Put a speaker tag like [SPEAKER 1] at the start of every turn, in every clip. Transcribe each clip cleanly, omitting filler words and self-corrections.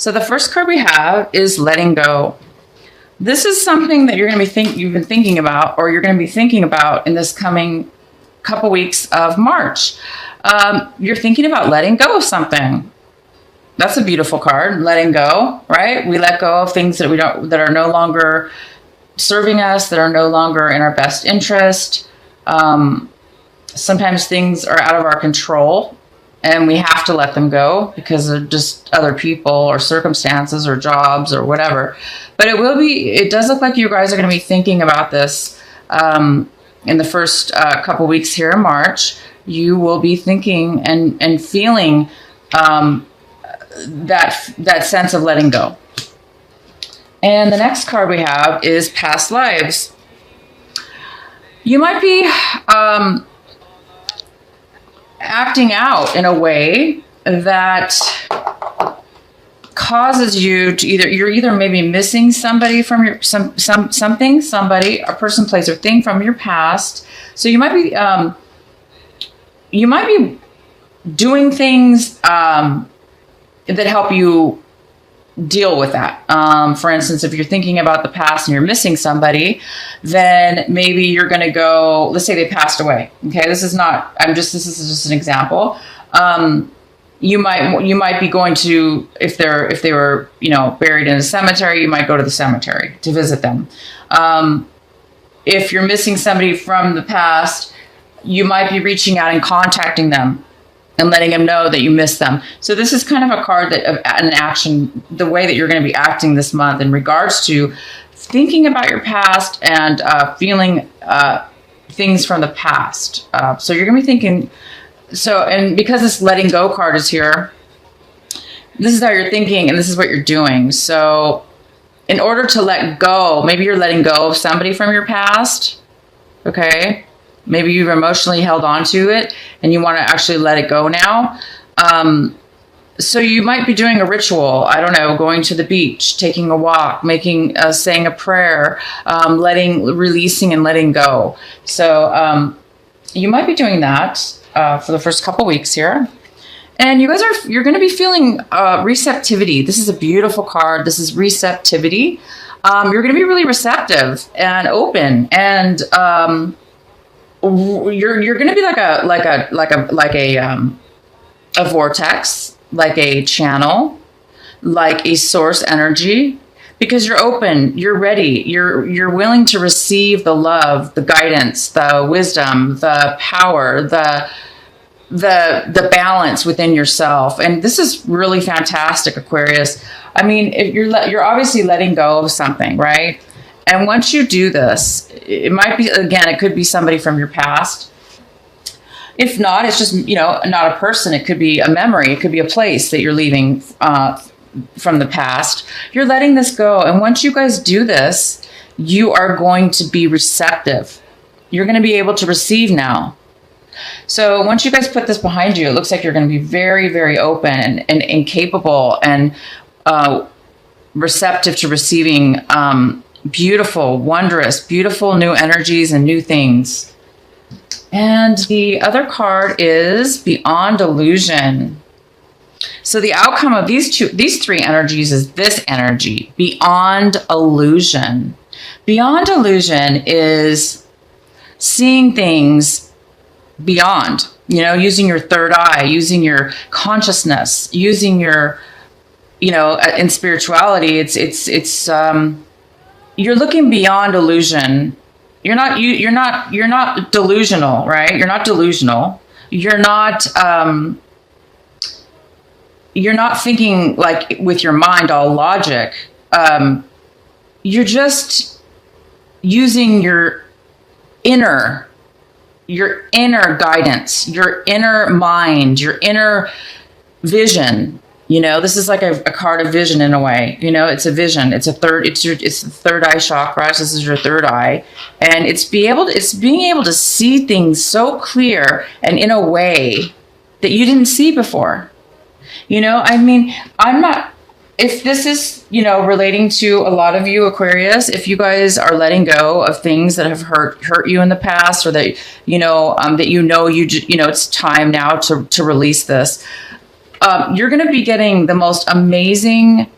[SPEAKER 1] So the first card we have is letting go. This is something that you've been thinking about, or you're going to be thinking about in this coming couple weeks of March. You're thinking about letting go of something. That's a beautiful card, letting go, right? We let go of things that that are no longer serving us, that are no longer in our best interest. Sometimes things are out of our control and we have to let them go because of just other people or circumstances or jobs or whatever. But it does look like you guys are going to be thinking about this in the first couple weeks here in March. You will be thinking and feeling that sense of letting go. And the next card we have is past lives. You might be acting out in a way that causes you to you're maybe missing somebody from your somebody, a person, place, or thing from your past. So you might be doing things that help you deal with that. For instance, if you're thinking about the past and you're missing somebody, then maybe you're going to go, let's say they passed away. Okay. This is just an example. You might be going to, if they were, buried in a cemetery, you might go to the cemetery to visit them. If you're missing somebody from the past, you might be reaching out and contacting them and letting them know that you miss them. So this is kind of a card of an action, the way that you're going to be acting this month in regards to thinking about your past and feeling things from the past. So you're going to be thinking, and because this letting go card is here, this is how you're thinking and this is what you're doing. So in order to let go, maybe you're letting go of somebody from your past, okay? Maybe you've emotionally held on to it and you want to actually let it go now. So you might be doing a ritual. I don't know, going to the beach, taking a walk, saying a prayer, releasing and letting go. So you might be doing that for the first couple weeks here. And you're going to be feeling receptivity. This is a beautiful card. This is receptivity. You're going to be really receptive and open, and you're going to be like a vortex, like a channel, like a source energy, because you're open, you're ready, you're willing to receive the love, the guidance, the wisdom, the power, the balance within yourself. And this is really fantastic, Aquarius. I mean, if you're obviously letting go of something, right? And once you do this, it might be, again, it could be somebody from your past. If not, it's just, not a person. It could be a memory. It could be a place that you're leaving from the past. You're letting this go. And once you guys do this, you are going to be receptive. You're going to be able to receive now. So once you guys put this behind you, it looks like you're going to be very, very open and capable and receptive to receiving beautiful, wondrous, beautiful new energies and new things. And the other card is Beyond Illusion. So the outcome of these three energies is this energy, Beyond Illusion. Beyond Illusion is seeing things beyond, using your third eye, using your consciousness, using your, in spirituality, it's you're looking beyond illusion. You're not delusional, right? You're not delusional. You're not thinking like with your mind, all logic. You're just using your inner guidance, your inner mind, your inner vision. This is like a card of vision in a way. It's a vision. It's the third eye chakra. This is your third eye, and it's being able to see things so clear and in a way that you didn't see before. I'm not. If this is relating to a lot of you, Aquarius, if you guys are letting go of things that have hurt you in the past, or that it's time now to release this. You're going to be getting the most amazing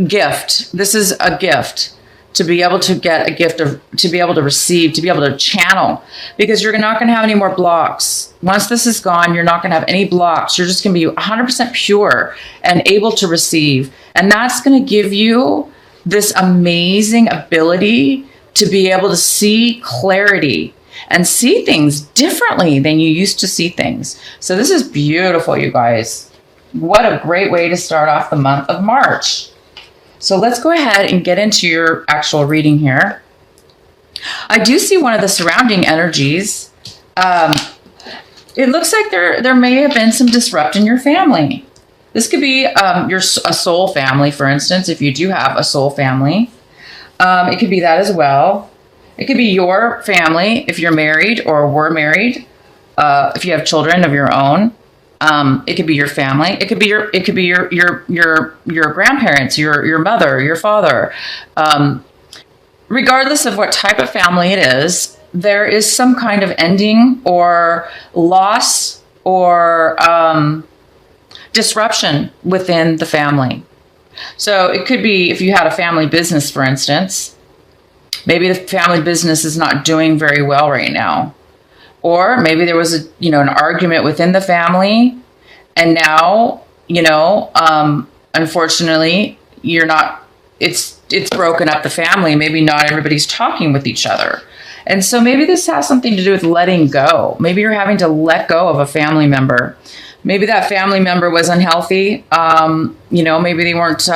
[SPEAKER 1] gift. This is a gift to be able to get a gift of, to be able to receive, to be able to channel, because you're not going to have any more blocks. Once this is gone, you're not going to have any blocks. You're just going to be 100% pure and able to receive. And that's going to give you this amazing ability to be able to see clarity and see things differently than you used to see things. So this is beautiful, you guys. What a great way to start off the month of March. So let's go ahead and get into your actual reading here. I do see one of the surrounding energies. It looks like there may have been some disrupt in your family. This could be a soul family, for instance, if you do have a soul family. It could be that as well. It could be your family if you're married or were married. If you have children of your own. It could be your family. It could be your grandparents, your mother, your father. Regardless of what type of family it is, there is some kind of ending or loss or disruption within the family. So it could be if you had a family business, for instance, maybe the family business is not doing very well right now. Or maybe there was an argument within the family, and now, unfortunately, it's broken up the family. Maybe not everybody's talking with each other. And so maybe this has something to do with letting go. Maybe you're having to let go of a family member. Maybe that family member was unhealthy. Maybe they weren't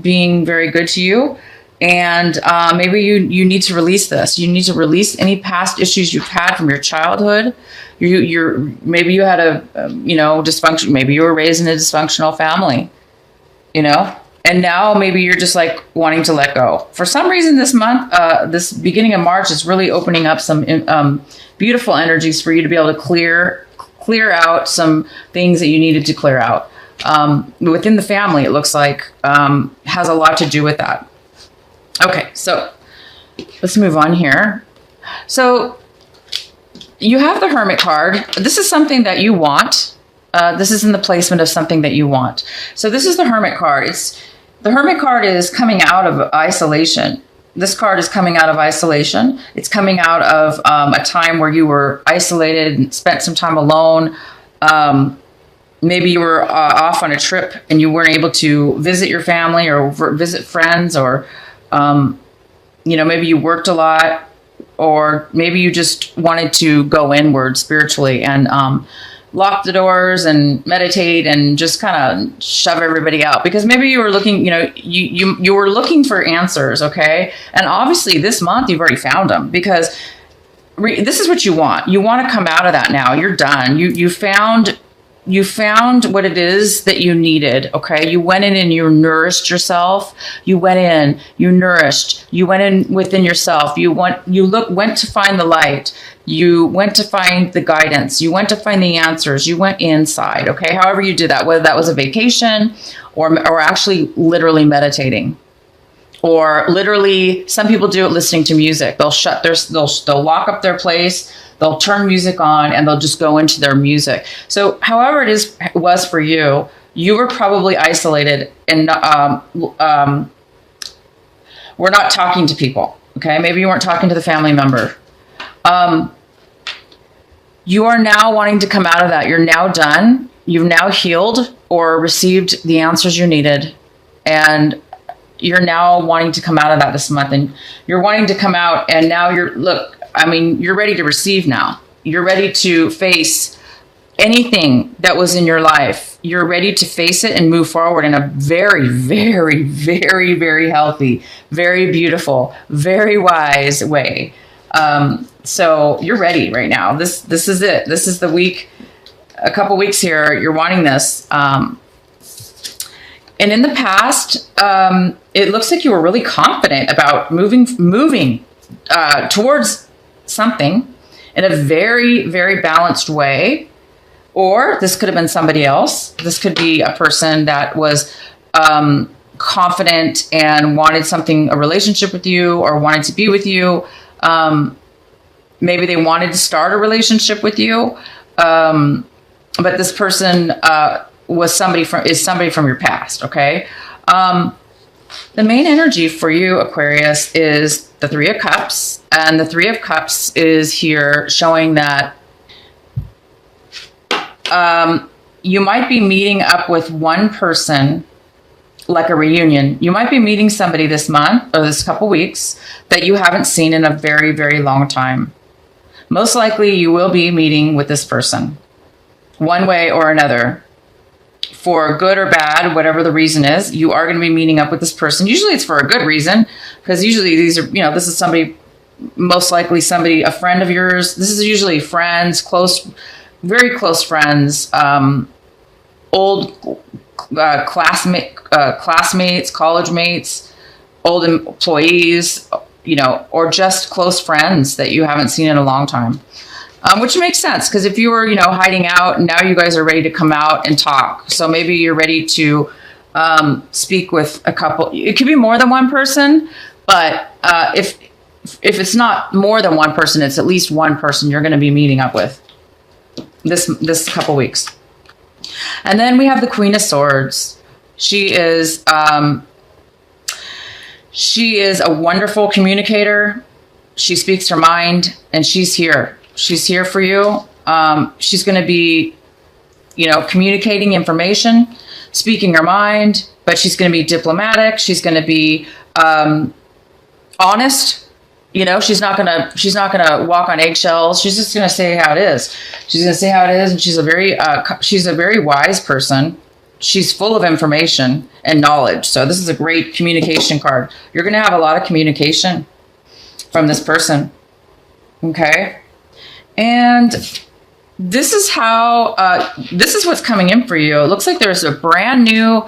[SPEAKER 1] being very good to you. And maybe you need to release this. You need to release any past issues you've had from your childhood. Maybe you had a dysfunction. Maybe you were raised in a dysfunctional family, and now maybe you're just like wanting to let go. For some reason, this month, this beginning of March is really opening up some beautiful energies for you to be able to clear out some things that you needed to clear out within the family. It looks like has a lot to do with that. Okay, so let's move on here. So you have the Hermit card. This is something that you want. This is in the placement of something that you want. So this is the Hermit card. The Hermit card is coming out of isolation. This card is coming out of isolation. It's coming out of a time where you were isolated and spent some time alone. Maybe you were off on a trip and you weren't able to visit your family or visit friends, or maybe you worked a lot, or maybe you just wanted to go inward spiritually and lock the doors and meditate and just kind of shove everybody out, because maybe you were looking, you were looking for answers. Okay. And obviously this month you've already found them, because this is what you want. You want to come out of that now. You're done. You found what it is that you needed. Okay. You went in and you nourished yourself. You went in, you nourished, you went in within yourself. You went to find the light. You went to find the guidance. You went to find the answers. You went inside. Okay. However you did that, whether that was a vacation or actually literally meditating, or literally some people do it listening to music. They'll lock up their place. They'll turn music on and they'll just go into their music. So however it was for you, you were probably isolated and were not talking to people. Okay. Maybe you weren't talking to the family member. You are now wanting to come out of that. You're now done. You've now healed or received the answers you needed. And you're now wanting to come out of that this month. And you're wanting to come out, and now you're ready to receive now. You're ready to face anything that was in your life. You're ready to face it and move forward in a very, very, very, very healthy, very beautiful, very wise way. So you're ready right now. This is it. This is the week, a couple weeks here. You're wanting this. And in the past, it looks like you were really confident about moving towards something in a very, very balanced way. Or this could have been somebody else. This could be a person that was confident and wanted a relationship with you, or wanted to be with you. Maybe they wanted to start a relationship with you. But this person is somebody from your past. Okay. The main energy for you, Aquarius, is the Three of Cups, and the Three of Cups is here showing that you might be meeting up with one person, like a reunion. You might be meeting somebody this month or this couple weeks that you haven't seen in a very, very long time. Most likely you will be meeting with this person one way or another. For good or bad, whatever the reason is, you are going to be meeting up with this person. Usually it's for a good reason, because usually these are, this is somebody, most likely somebody, a friend of yours. This is usually friends, very close friends, old classmates, college mates, old employees, or just close friends that you haven't seen in a long time. Which makes sense, because if you were, hiding out, and now you guys are ready to come out and talk. So maybe you're ready to speak with a couple. It could be more than one person, but if it's not more than one person, it's at least one person you're going to be meeting up with this couple weeks. And then we have the Queen of Swords. She is a wonderful communicator. She speaks her mind, and she's here. She's here for you. She's going to be, communicating information, speaking her mind, but she's going to be diplomatic. She's going to be honest. She's not gonna walk on eggshells. She's just gonna say how it is. She's gonna say how it is, and she's a very wise person. She's full of information and knowledge. So this is a great communication card. You're gonna have a lot of communication from this person. Okay, and this is what's coming in for you. It looks like there's a brand new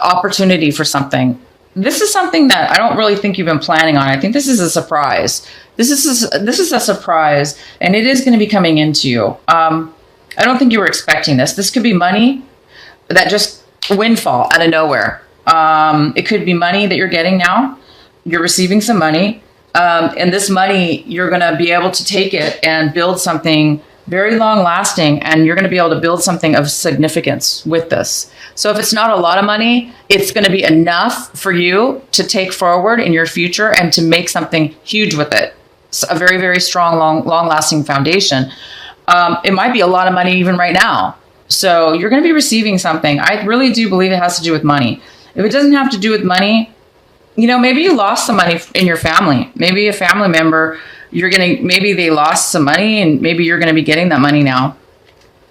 [SPEAKER 1] opportunity for something. This is something that I don't really think you've been planning on. I think this is a surprise. This is a surprise, and it is going to be coming into you. I don't think you were expecting this. This could be money that just windfall out of nowhere. It could be money that you're getting now. You're receiving some money, and this money, you're going to be able to take it and build something very long lasting, and you're going to be able to build something of significance with this. So if it's not a lot of money, it's going to be enough for you to take forward in your future and to make something huge with it. It's a very, very strong, long lasting foundation. It might be a lot of money even right now. So you're going to be receiving something. I really do believe it has to do with money. If it doesn't have to do with money, maybe you lost some money in your family. Maybe a family member, maybe they lost some money, and maybe you're going to be getting that money now.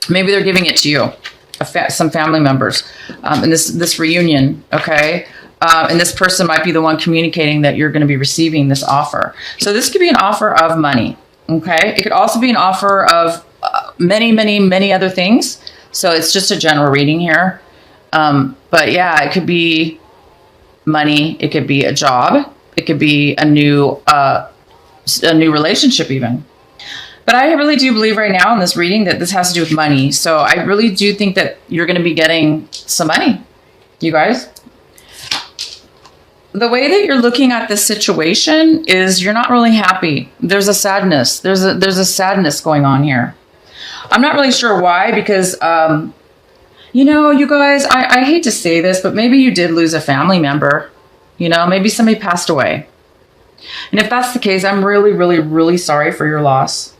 [SPEAKER 1] Maybe they're giving it to you, some family members, in this reunion. Okay. And this person might be the one communicating that you're going to be receiving this offer. So this could be an offer of money. Okay. It could also be an offer of many, many, many other things. So it's just a general reading here. But yeah, it could be money. It could be a job. It could be a new relationship even. But I really do believe right now in this reading that this has to do with money. So I really do think that you're going to be getting some money, you guys. The way that you're looking at this situation is you're not really happy. There's a sadness. There's a sadness going on here. I'm not really sure why, because, you guys, I hate to say this, but maybe you did lose a family member. Maybe somebody passed away. And if that's the case, I'm really, really, really sorry for your loss.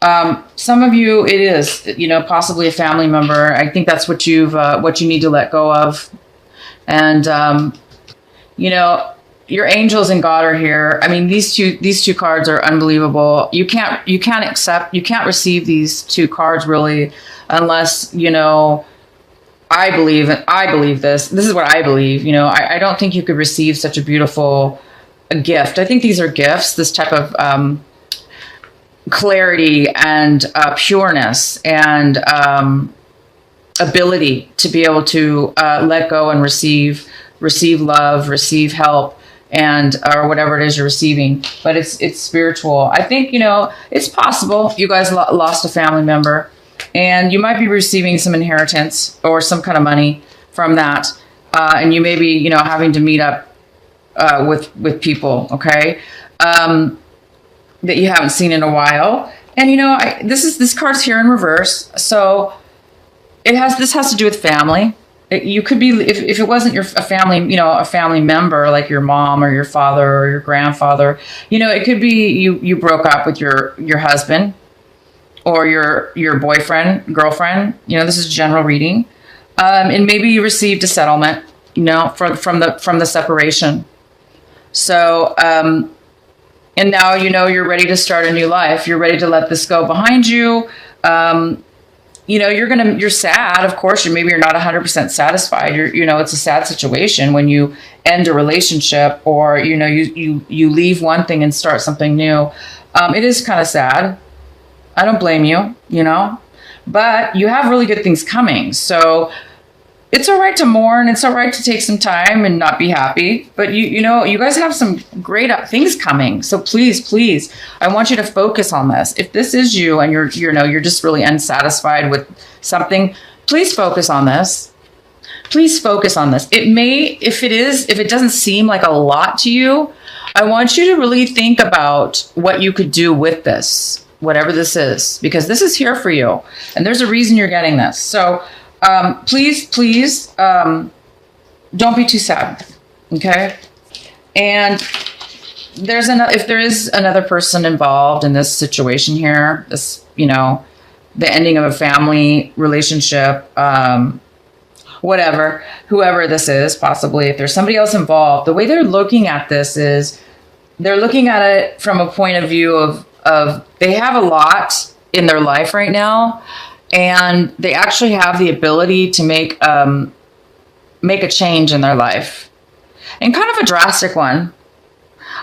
[SPEAKER 1] Some of you, it is, possibly a family member. I think that's what you need to let go of. And, your angels and God are here. I mean, these two cards are unbelievable. You can't receive these two cards really unless, I believe this. This is what I believe. I don't think you could receive such a beautiful gift. I think these are gifts, this type of, clarity and pureness and ability to be able to let go and receive love, receive help, and or whatever it is you're receiving. But it's spiritual. I think it's possible you guys lost a family member, and you might be receiving some inheritance or some kind of money from that, and you may be having to meet up with people. Okay. That you haven't seen in a while. And this card's here in reverse. So this has to do with family. You could be, if it wasn't a family, a family member like your mom or your father or your grandfather, it could be you broke up with your husband or your boyfriend, girlfriend. This is general reading. And maybe you received a settlement, from the separation. So, and now, you're ready to start a new life. You're ready to let this go behind you. You're sad. Of course, maybe you're not 100% satisfied. It's a sad situation when you end a relationship or, you leave one thing and start something new. It is kind of sad. I don't blame you, but you have really good things coming. So it's all right to mourn. It's all right to take some time and not be happy. But you guys have some great things coming. So please, I want you to focus on this. If this is you and you're just really unsatisfied with something, please focus on this. Please focus on this. If it doesn't seem like a lot to you, I want you to really think about what you could do with this, whatever this is, because this is here for you. And there's a reason you're getting this. So please, don't be too sad. Okay. And if there is another person involved in this situation here, this, the ending of a family relationship, whoever this is, possibly, if there's somebody else involved, the way they're looking at this is they're looking at it from a point of view of they have a lot in their life right now. And they actually have the ability to make a change in their life, and kind of a drastic one.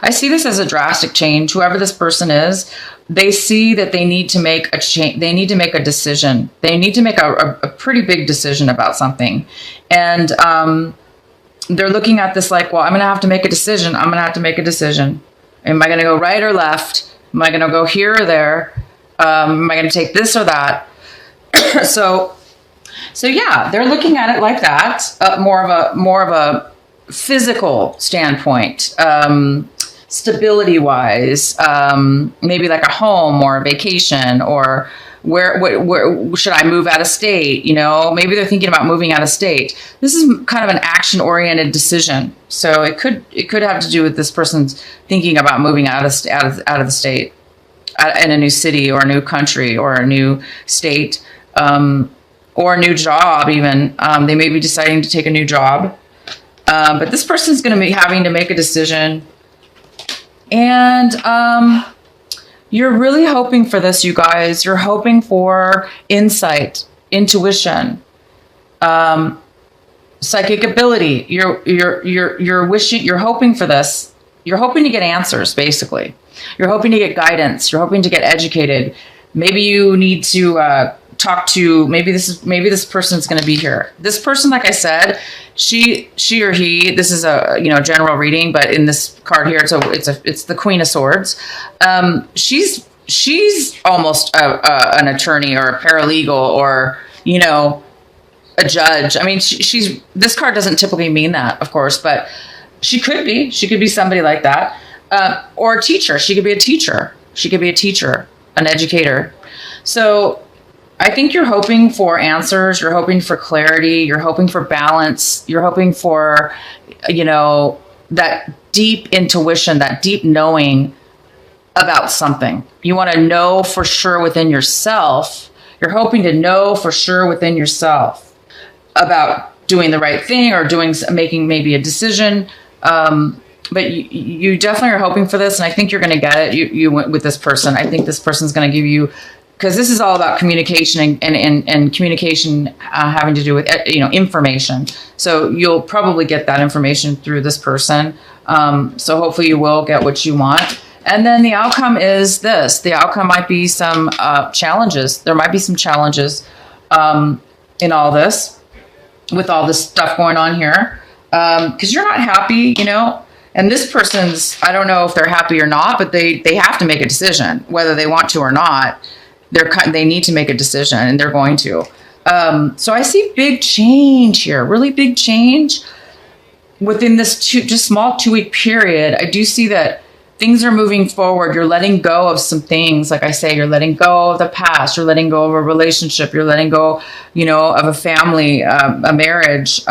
[SPEAKER 1] I see this as a drastic change. Whoever this person is, they see that they need to make a change. They need to make a decision. They need to make a pretty big decision about something. And they're looking at this like, well, I'm going to have to make a decision. I'm going to have to make a decision. Am I going to go right or left? Am I going to go here or there? Am I going to take this or that? So yeah, they're looking at it like that, more of a physical standpoint, stability wise, maybe like a home or a vacation, or where should I move out of state? Maybe they're thinking about moving out of state. This is kind of an action oriented decision. So it could have to do with this person's thinking about moving out of the state, in a new city or a new country or a new state. Or a new job even. They may be deciding to take a new job. But this person's going to be having to make a decision. And you're really hoping for this, you guys. You're hoping for insight, intuition, psychic ability. You're wishing, you're hoping for this. You're hoping to get answers, basically. You're hoping to get guidance. You're hoping to get educated. Maybe you need to talk to, maybe this person's going to be here. This person, like I said, she or he, this is a general reading, but in this card here, it's the Queen of Swords. She's almost an attorney or a paralegal or a judge. I mean, she's this card doesn't typically mean that, of course, but she could be somebody like that, or a teacher. She could be a teacher, an educator. So I think you're hoping for answers. You're hoping for clarity. You're hoping for balance. You're hoping for, that deep intuition, that deep knowing about something. You want to know for sure within yourself. You're hoping to know for sure within yourself about doing the right thing or making maybe a decision. But you definitely are hoping for this. And I think you're going to get it. You went with this person. I think this person's going to give you, because this is all about communication and communication having to do with information. So you'll probably get that information through this person. So hopefully you will get what you want. And then the outcome is this. The outcome might be some challenges. There might be some challenges in all this, with all this stuff going on here, because you're not happy, And this person's, I don't know if they're happy or not, but they have to make a decision, whether they want to or not. They need to make a decision, and they're going to. So I see big change here, really big change within this small 2-week period. I do see that things are moving forward. You're letting go of some things. Like I say, you're letting go of the past. You're letting go of a relationship. You're letting go, you know, of a family, a marriage.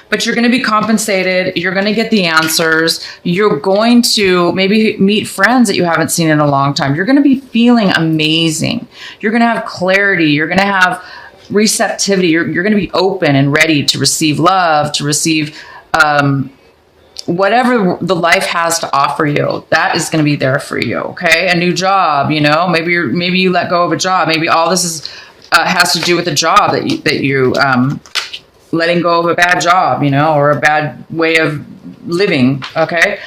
[SPEAKER 1] But you're going to be compensated. You're going to get the answers. You're going to maybe meet friends that you haven't seen in a long time. You're going to be feeling amazing. You're going to have clarity. You're going to have receptivity. You're going to be open and ready to receive love, to receive whatever the life has to offer you. That is going to be there for you. Okay, a new job. You know, maybe you let go of a job. Maybe all this is has to do with a job that you letting go of a bad job, you know, or a bad way of living. Okay.